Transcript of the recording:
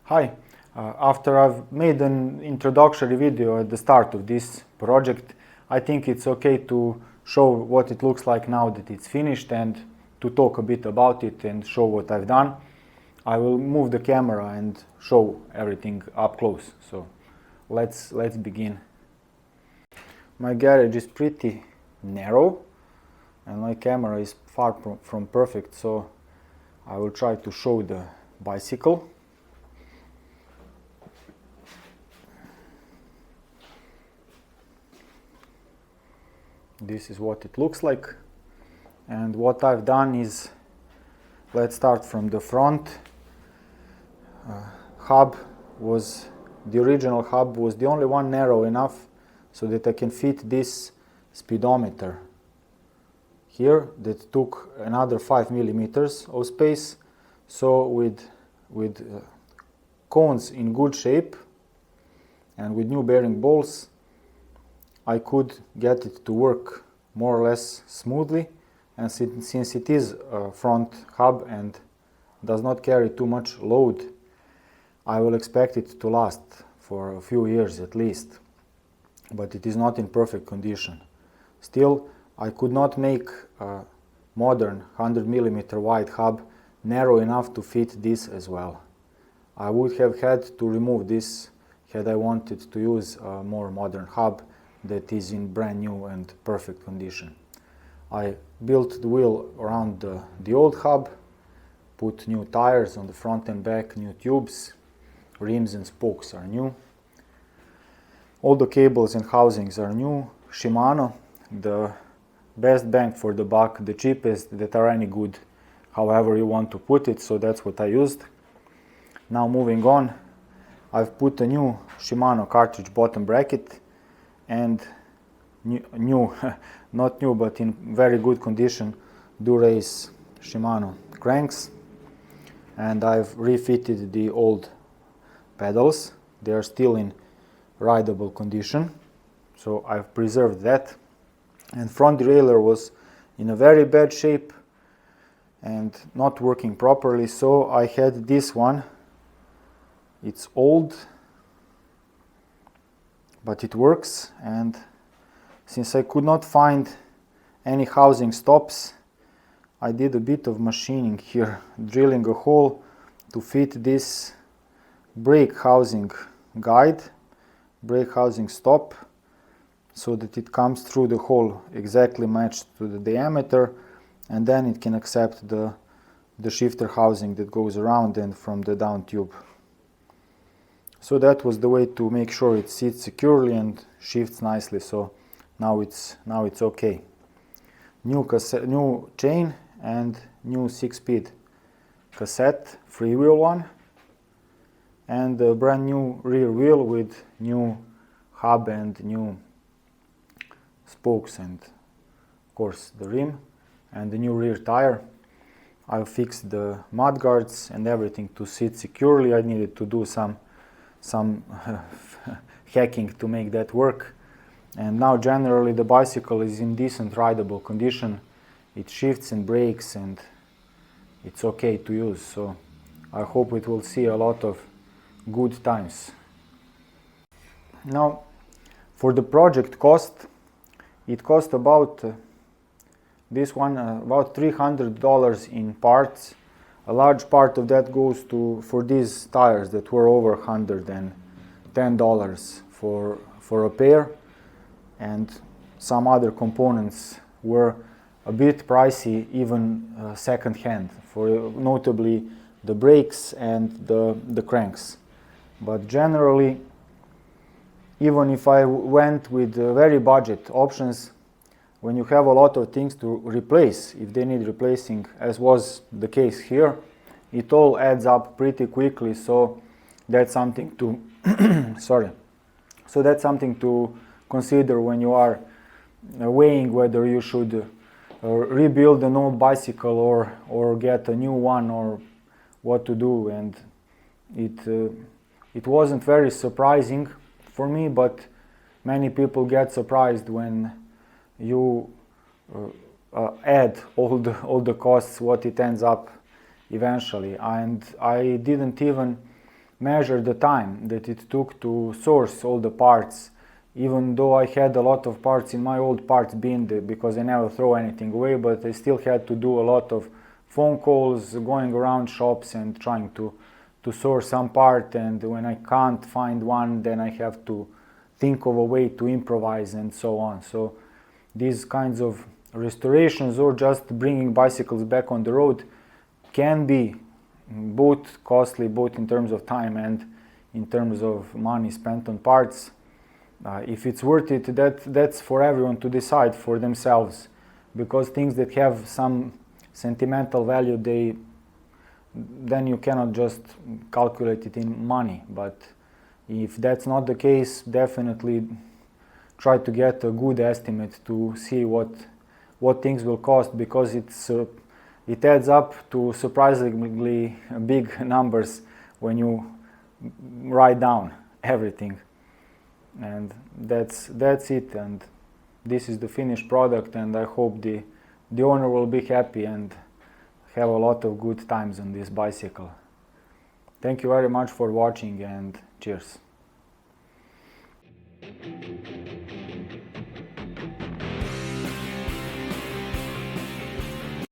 Hi, after I've made an introductory video at the start of this project, I think it's okay to show what it looks like now that it's finished and to talk a bit about it and show what I've done. I will move the camera and show everything up close. So let's begin. My garage is pretty narrow and my camera is far from perfect, so I will try to show the bicycle. This is what it looks like, and what I've done is, let's start from the front. The original hub was the only one narrow enough so that I can fit this speedometer here that took another 5 millimeters of space. So with cones in good shape and with new bearing balls, I could get it to work more or less smoothly, and since it is a front hub and does not carry too much load, I will expect it to last for a few years at least, but it is not in perfect condition. Still, I could not make a modern 100 millimeter wide hub narrow enough to fit this as well. I would have had to remove this had I wanted to use a more modern hub that is in brand new and perfect condition. I built the wheel around the old hub, put new tires on the front and back, new tubes, rims and spokes are new. All the cables and housings are new. Shimano, the best bang for the buck, the cheapest that are any good, however you want to put it, so that's what I used. Now moving on, I've put a new Shimano cartridge bottom bracket and new not new but in very good condition Durace Shimano cranks, and I've refitted the old pedals. They are still in rideable condition, so I've preserved that. And front derailleur was in a very bad shape and not working properly, so I had this one. It's old, but it works, and since I could not find any housing stops, I did a bit of machining here, drilling a hole to fit this brake housing guide, brake housing stop, so that it comes through the hole exactly matched to the diameter, and then it can accept the shifter housing that goes around and from the down tube. So that was the way to make sure it sits securely and shifts nicely. So now it's okay. New chain and new 6-speed cassette freewheel one, and a brand new rear wheel with new hub and new spokes and of course the rim, and the new rear tire. I fixed the mud guards and everything to sit securely. I needed to do some hacking to make that work, and now generally the bicycle is in decent rideable condition. It shifts and brakes and it's okay to use, so I hope it will see a lot of good times. Now for the project cost, it cost about this one about $300 in parts. A large part of that goes for these tires that were over $110 for a pair, and some other components were a bit pricey, even second hand, for notably the brakes and the cranks. But generally, even if I went with very budget options, when you have a lot of things to replace, if they need replacing, as was the case here, it all adds up pretty quickly. So that's something to so that's something to consider when you are weighing whether you should rebuild an old bicycle or get a new one, or what to do. And it wasn't very surprising for me, but many people get surprised when you add all the costs, what it ends up eventually. And I didn't even measure the time that it took to source all the parts, even though I had a lot of parts in my old parts bin because I never throw anything away, but I still had to do a lot of phone calls, going around shops and trying to source some part, and when I can't find one, then I have to think of a way to improvise and so on. So these kinds of restorations or just bringing bicycles back on the road can be both costly, both in terms of time and in terms of money spent on parts. If it's worth it, that's for everyone to decide for themselves, because things that have some sentimental value, then you cannot just calculate it in money. But if that's not the case, definitely try to get a good estimate to see what things will cost, because it adds up to surprisingly big numbers when you write down everything. And that's it, and this is the finished product, and I hope the owner will be happy and have a lot of good times on this bicycle. Thank you very much for watching, and cheers.